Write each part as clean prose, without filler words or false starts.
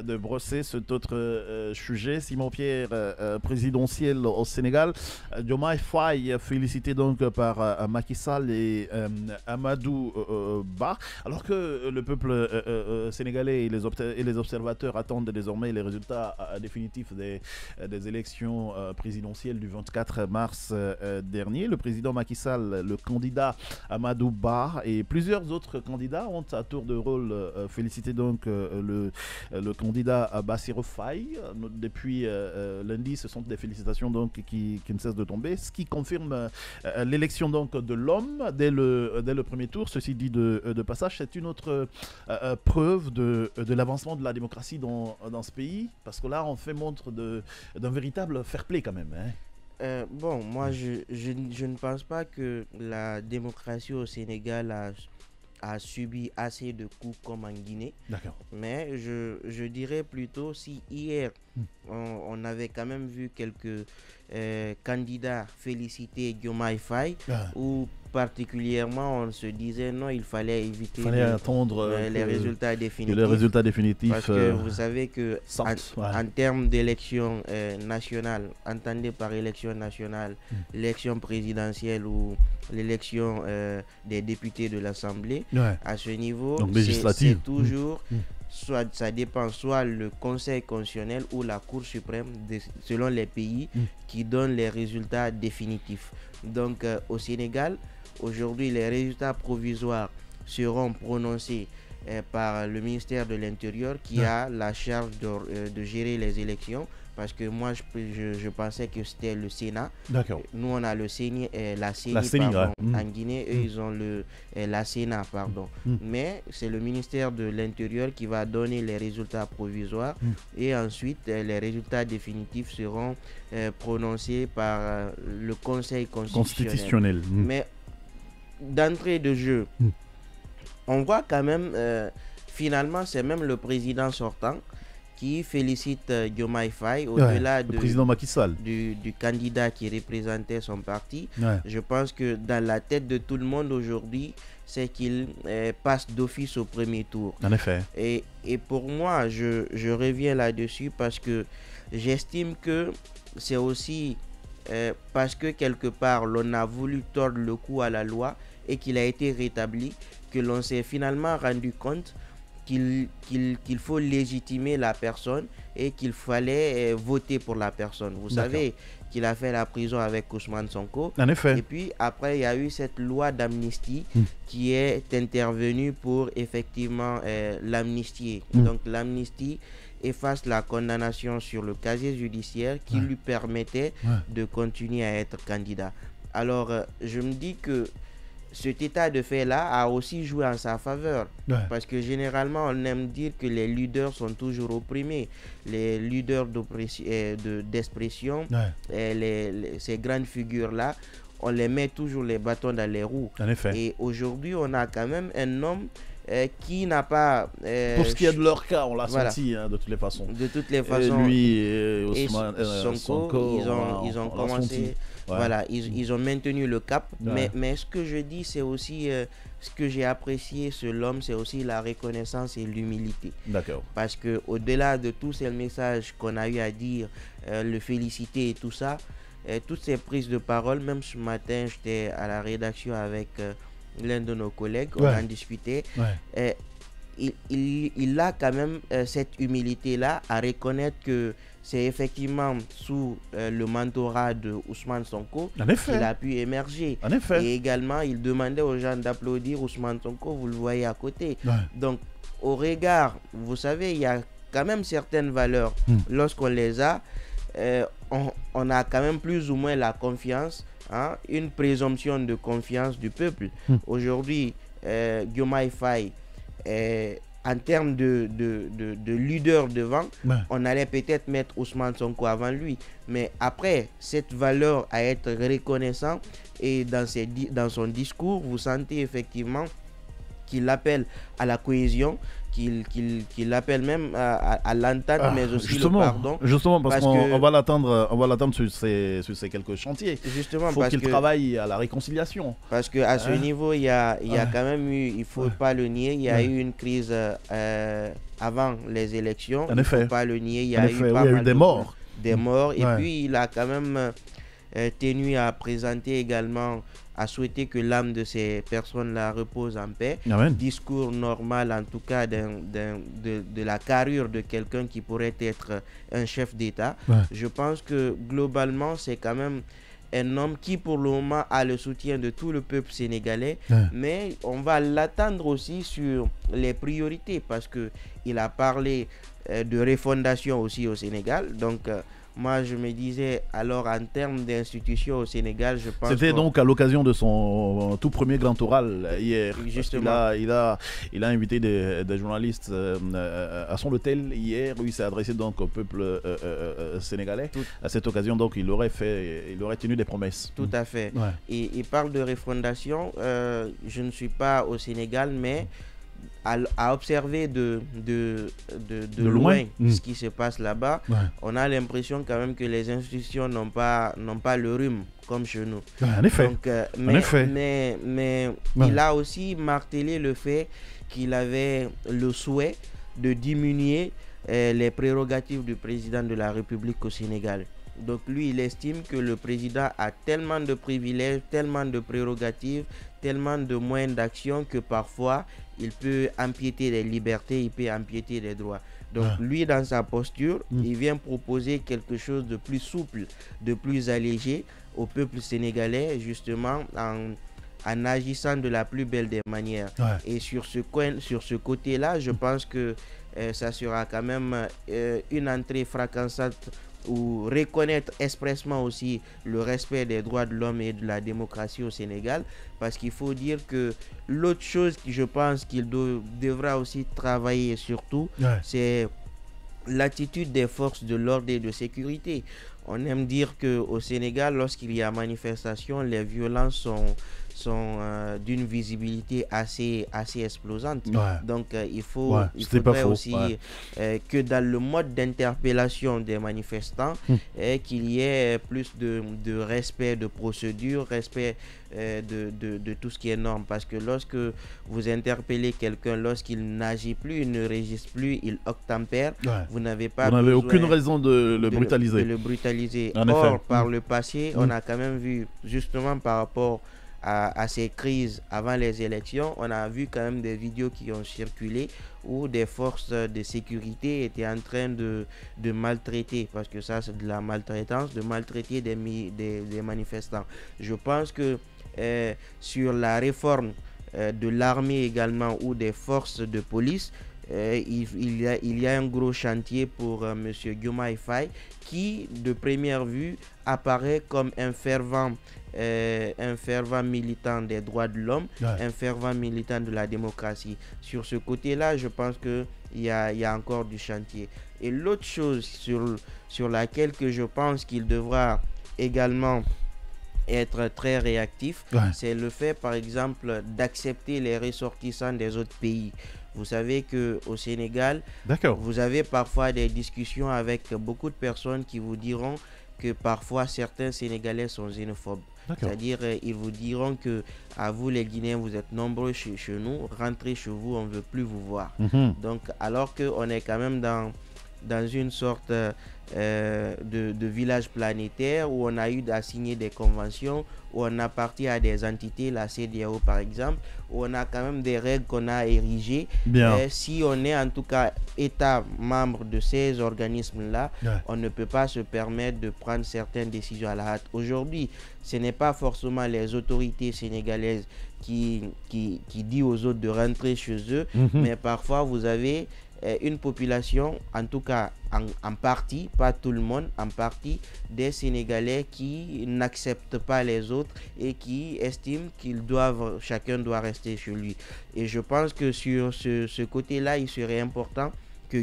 de brosser cet autre sujet. Simon-Pierre, présidentiel au Sénégal. Diomaye Faye, félicité donc par Macky Sall et Amadou Ba. Alors que le peuple sénégalais et les observateurs attendent désormais les résultats définitifs des élections présidentielles du 24 mars dernier, le président Macky Sall, le candidat Amadou Ba et plusieurs autres candidats ont à tour de rôle félicité donc le candidat Bassirou Faye. Depuis lundi, ce sont des félicitations donc qui ne cessent de tomber, ce qui confirme l'élection donc de l'homme dès le premier tour. Ceci dit de passage, c'est une autre preuve de l'avancement de la démocratie dans ce pays, parce que là on fait montre d'un véritable fair play quand même, hein. Bon, moi je ne pense pas que la démocratie au Sénégal a subi assez de coups comme en Guinée. D'accord. Mais je dirais plutôt si hier on avait quand même vu quelques candidats féliciter Diomaye Faye, ou particulièrement on se disait non, il fallait éviter attendre les résultats définitifs. Les résultats définitifs. Parce que vous savez que en termes d'élection nationale, entendez par élection nationale l'élection présidentielle ou l'élection des députés de l'Assemblée, à ce niveau, c'est toujours soit ça dépend, soit le Conseil constitutionnel ou la Cour suprême selon les pays qui donnent les résultats définitifs. Donc au Sénégal, aujourd'hui, les résultats provisoires seront prononcés par le ministère de l'Intérieur qui a la charge de gérer les élections, parce que moi je pensais que c'était le Sénat. D'accord. Nous on a la CENI en Guinée, eux ils ont la Sénat, pardon. Mais c'est le ministère de l'Intérieur qui va donner les résultats provisoires et ensuite les résultats définitifs seront prononcés par le Conseil constitutionnel. Mais d'entrée de jeu, on voit quand même, finalement, c'est même le président sortant qui félicite Diomaye Faye au-delà le président Macky Sall, du candidat qui représentait son parti. Je pense que dans la tête de tout le monde aujourd'hui, c'est qu'il passe d'office au premier tour. En effet. Et pour moi, je reviens là-dessus parce que j'estime que c'est aussi parce que quelque part, l'on a voulu tordre le cou à la loi et qu'il a été rétabli, que l'on s'est finalement rendu compte qu'il faut légitimer la personne et qu'il fallait voter pour la personne. Vous savez qu'il a fait la prison avec Ousmane Sonko. En effet. Et puis après, il y a eu cette loi d'amnistie qui est intervenue pour effectivement l'amnistier. Donc l'amnistie efface la condamnation sur le casier judiciaire qui lui permettait de continuer à être candidat. Alors, je me dis que cet état de fait-là a aussi joué en sa faveur. Parce que généralement, on aime dire que les leaders sont toujours opprimés. Les leaders d'expression, ces grandes figures-là, on les met toujours les bâtons dans les roues. En effet. Et aujourd'hui, on a quand même un homme qui n'a pas... pour ce qui est de leur cas, on l'a senti de toutes les façons. De toutes les façons. Lui et Ousmane Sonko, ils ont commencé... Voilà, ils ont maintenu le cap. Mais ce que je dis, c'est aussi ce que j'ai apprécié sur l'homme, c'est aussi la reconnaissance et l'humilité. D'accord. Parce que au-delà de tous ces messages qu'on a eu à dire, le féliciter et tout ça, toutes ces prises de parole, même ce matin, j'étais à la rédaction avec l'un de nos collègues, on en discutait. Il a quand même cette humilité-là à reconnaître que c'est effectivement sous le mentorat de Ousmane Sonko qu'il a pu émerger. Et également, il demandait aux gens d'applaudir Ousmane Sonko, vous le voyez à côté. Donc, au regard, vous savez, il y a quand même certaines valeurs. Lorsqu'on les a, on a quand même plus ou moins la confiance, une présomption de confiance du peuple. Aujourd'hui, Diomaye Faye, en termes de leader devant, on allait peut-être mettre Ousmane Sonko avant lui. Mais après, cette valeur à être reconnaissant, et dans son discours, vous sentez effectivement qu'il appelle à la cohésion, qu'il appelle même à l'entente, mais aussi le pardon. Justement, parce qu'on va l'attendre sur ces quelques chantiers. Justement, il faut qu'il travaille à la réconciliation. Parce qu'à ce niveau, il y a quand même eu, il ne faut pas le nier, il y a eu une crise avant les élections. En il ne faut effet. pas le nier. Il y a eu des morts. Des morts. Et puis, il a quand même tenu à présenter également, à souhaiter que l'âme de ces personnes-là repose en paix. Amen. Discours normal, en tout cas, de la carrure de quelqu'un qui pourrait être un chef d'État. Je pense que globalement, c'est quand même un homme qui pour le moment a le soutien de tout le peuple sénégalais, mais on va l'attendre aussi sur les priorités parce qu'il a parlé de refondation aussi au Sénégal. Donc moi je me disais, alors en termes d'institutions au Sénégal, je pense... C'était donc à l'occasion de son tout premier grand oral hier. Justement. Il a invité des journalistes à son hôtel hier où il s'est adressé donc au peuple sénégalais. À cette occasion, donc, il aurait tenu des promesses. Tout à fait. Et il parle de refondation. Je ne suis pas au Sénégal, mais à observer de loin ce qui se passe là-bas, on a l'impression quand même que les institutions n'ont pas le rhume comme chez nous. En effet. Donc, mais il a aussi martelé le fait qu'il avait le souhait de diminuer les prérogatives du président de la République au Sénégal. Donc lui, il estime que le président a tellement de privilèges, tellement de prérogatives, tellement de moyens d'action que parfois, il peut empiéter les libertés, il peut empiéter les droits. Donc lui, dans sa posture, il vient proposer quelque chose de plus souple, de plus allégé au peuple sénégalais, justement en agissant de la plus belle des manières. Et sur ce côté-là, je pense que ça sera quand même une entrée fracassante ou reconnaître expressement aussi le respect des droits de l'homme et de la démocratie au Sénégal, parce qu'il faut dire que l'autre chose que je pense qu'il devra aussi travailler surtout, c'est l'attitude des forces de l'ordre et de sécurité. On aime dire qu'au Sénégal, lorsqu'il y a manifestation, les violences sont d'une visibilité assez explosante. Donc il faudrait aussi que dans le mode d'interpellation des manifestants, qu'il y ait plus de respect de procédure, respect de tout ce qui est norme. Parce que lorsque vous interpellez quelqu'un, lorsqu'il n'agit plus, il ne résiste plus, il octempère, vous n'avez aucune raison de le brutaliser. Or, par le passé, on a quand même vu, justement par rapport à ces crises avant les élections, on a vu quand même des vidéos qui ont circulé où des forces de sécurité étaient en train de maltraiter, parce que ça c'est de la maltraitance, de maltraiter des manifestants. Je pense que sur la réforme de l'armée également ou des forces de police, il y a un gros chantier pour M. Diomaye Faye qui, de première vue, apparaît comme un fervent militant des droits de l'homme, un fervent militant de la démocratie. Sur ce côté-là, je pense qu'il y a encore du chantier. Et l'autre chose sur laquelle que je pense qu'il devra également être très réactif, c'est le fait, par exemple, d'accepter les ressortissants des autres pays. Vous savez qu'au Sénégal, vous avez parfois des discussions avec beaucoup de personnes qui vous diront que parfois certains Sénégalais sont xénophobes. C'est-à-dire, ils vous diront que à vous les Guinéens, vous êtes nombreux chez nous, rentrez chez vous, on ne veut plus vous voir. Donc, alors qu'on est quand même dans une sorte de village planétaire où on a eu à signer des conventions, où on appartient à des entités, la CEDEAO par exemple, où on a quand même des règles qu'on a érigées. Si on est en tout cas État membre de ces organismes-là, on ne peut pas se permettre de prendre certaines décisions à la hâte. Aujourd'hui, ce n'est pas forcément les autorités sénégalaises qui disent aux autres de rentrer chez eux, mais parfois vous avez une population, en tout cas en partie, pas tout le monde, en partie des Sénégalais qui n'acceptent pas les autres et qui estiment chacun doit rester chez lui. Et je pense que sur ce côté-là, il serait important que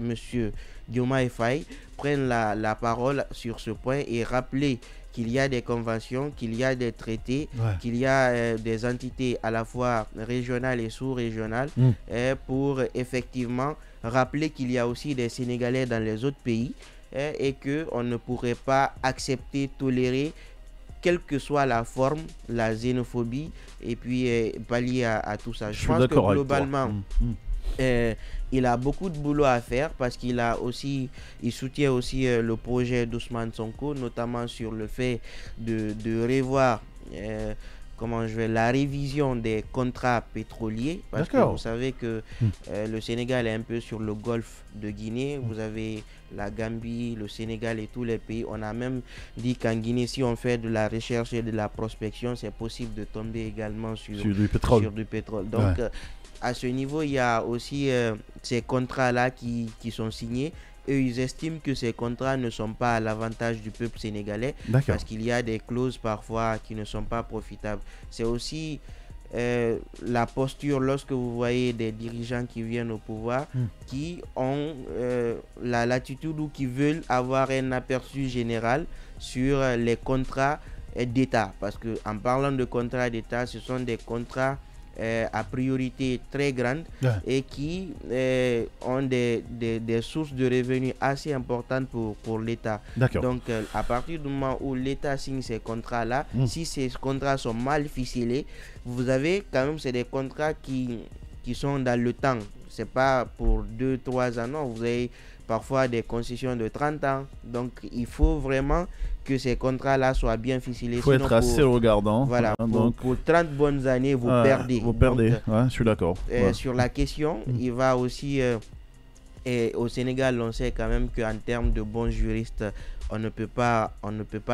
monsieur Diomaye Faye prenne la parole sur ce point et rappeler qu'il y a des conventions, qu'il y a des traités, qu'il y a des entités à la fois régionales et sous-régionales pour effectivement rappeler qu'il y a aussi des Sénégalais dans les autres pays et qu'on ne pourrait pas accepter, tolérer, quelle que soit la forme, la xénophobie et puis pallier à tout ça. Je pense que globalement, il a beaucoup de boulot à faire parce qu'il soutient aussi le projet d'Ousmane Sonko, notamment sur le fait de revoir la révision des contrats pétroliers, parce que vous savez que le Sénégal est un peu sur le golfe de Guinée. Vous avez la Gambie, le Sénégal et tous les pays. On a même dit qu'en Guinée, si on fait de la recherche et de la prospection, c'est possible de tomber également sur du pétrole. Donc, à ce niveau, il y a aussi ces contrats-là qui sont signés. Eux, ils estiment que ces contrats ne sont pas à l'avantage du peuple sénégalais parce qu'il y a des clauses parfois qui ne sont pas profitables. C'est aussi la posture lorsque vous voyez des dirigeants qui viennent au pouvoir qui ont la latitude ou qui veulent avoir un aperçu général sur les contrats d'État. Parce qu'en parlant de contrats d'État, ce sont des contrats à priorité très grande et qui ont des sources de revenus assez importantes pour l'État. Donc, à partir du moment où l'État signe ces contrats-là, si ces contrats sont mal ficelés, vous avez quand même, c'est des contrats qui sont dans le temps. C'est pas pour 2-3 ans, non. Vous avez parfois des concessions de 30 ans. Donc, il faut vraiment que ces contrats-là soient bien ficelés. Il faut être assez regardant. Voilà, pour 30 bonnes années, vous perdez. Vous perdez, donc, je suis d'accord. Sur la question, il va aussi... et au Sénégal, on sait quand même qu'en termes de bons juristes, on ne peut pas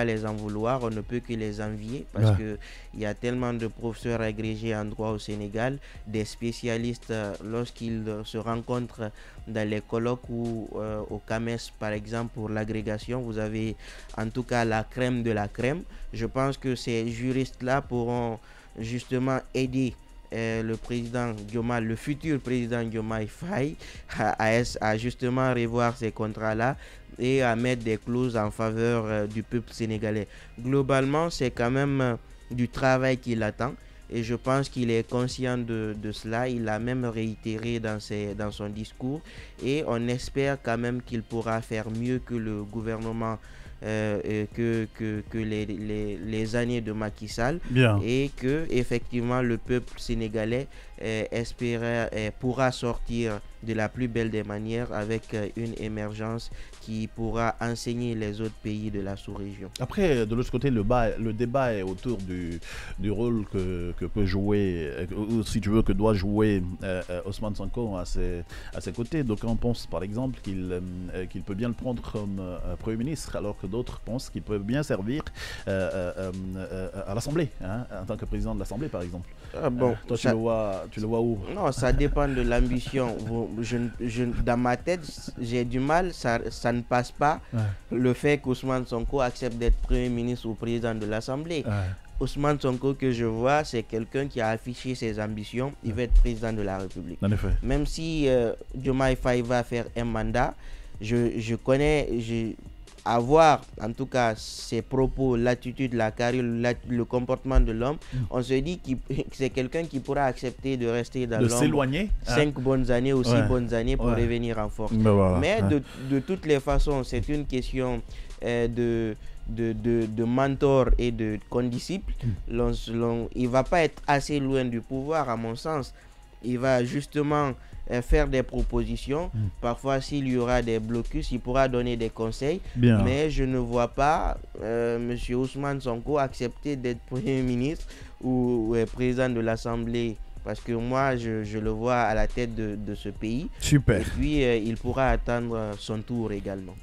les en vouloir, on ne peut que les envier parce que il y a tellement de professeurs agrégés en droit au Sénégal, des spécialistes lorsqu'ils se rencontrent dans les colloques ou au CAMES par exemple pour l'agrégation, vous avez en tout cas la crème de la crème. Je pense que ces juristes-là pourront justement aider le président Diomaye, le futur président Diomaye Faye à justement revoir ces contrats-là et à mettre des clauses en faveur du peuple sénégalais. Globalement, c'est quand même du travail qu'il attend et je pense qu'il est conscient de cela. Il l'a même réitéré dans son discours et on espère quand même qu'il pourra faire mieux que le gouvernement que les années de Macky Sall. Et que effectivement le peuple sénégalais pourra sortir de la plus belle des manières avec une émergence qui pourra enseigner les autres pays de la sous-région. Après, de l'autre côté, le débat est autour du rôle que peut jouer, ou si tu veux, que doit jouer Ousmane Sonko à ses côtés. Donc on pense par exemple qu'il peut bien le prendre comme Premier ministre, alors que d'autres pensent qu'il peut bien servir à l'Assemblée, en tant que président de l'Assemblée par exemple. Toi, tu le vois où? Non, ça dépend de l'ambition. Dans ma tête, j'ai du mal, ça ne passe pas le fait qu'Ousmane Sonko accepte d'être Premier ministre ou président de l'Assemblée. Ousmane Sonko que je vois, c'est quelqu'un qui a affiché ses ambitions. Il veut être président de la République. Même si Diomaye Faye va faire un mandat, je connais... avoir en tout cas ses propos, l'attitude, la carrière, le comportement de l'homme, on se dit que c'est quelqu'un qui pourra accepter de rester dans l'ombre 5 bonnes années ou 6 bonnes années pour revenir en force. Mais de toutes les façons, c'est une question de mentor et de condisciple. Il ne va pas être assez loin du pouvoir à mon sens. Il va justement faire des propositions. Parfois, s'il y aura des blocus, il pourra donner des conseils. Mais je ne vois pas M. Ousmane Sonko accepter d'être Premier ministre ou président de l'Assemblée. Parce que moi, je le vois à la tête de ce pays. Super. Et puis, il pourra attendre son tour également.